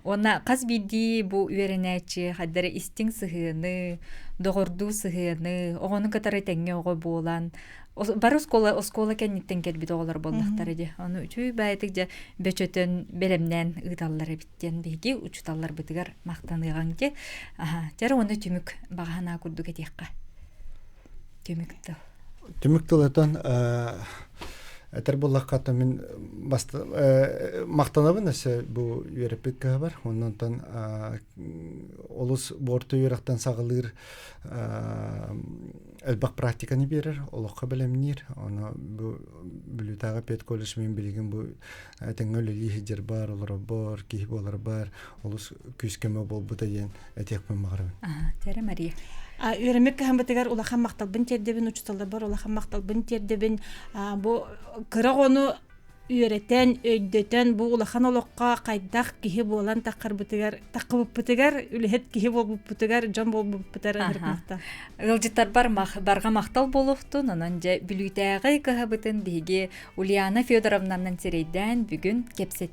Онна каз биди бу үйренечи хаддары истин сыхыны, догорду сыхыны, огону катары теңге ого болан. Бар оскола кенниттен келбит оголар болдактар эди. Аны үчүй байтык же бечөтөн белемнен ыдаллар биттен биги учталлар битигер мактаныган ке. Жара оны түмүк багана курдук этекка. Түмүктө. Түмүктөлөтөн Этер буллакката мен мактанабын эсе бу үйрөпкө бар. Оннан олус борту үйрөктөн сагылыр элбак практиканы берер, олокка белемнир. Аны бу бүлүтага пет колледж мен билген бу теңөлли хижер бар, олар бар, ки болар бар. Олус күскеме болбу деген этекпен магырын. Тере Мария. Үйрәмек һәмбәтегәр улахан макталбын тердебен учталар бар, улахан макталбын тердебен бу кырагону үйрәтән, өйдөтән бу улахан олокка кайдак киһи болан таккырбытыгар, таккыбытыгар, үлехет киһи болбытыгар, жан болбытыгар хәрмәктә. Гылҗыттар барга мактал болуктун, анан же билүтәгы кыһабытын биге Ульяна Федоровнанан серейдән бүген кепсет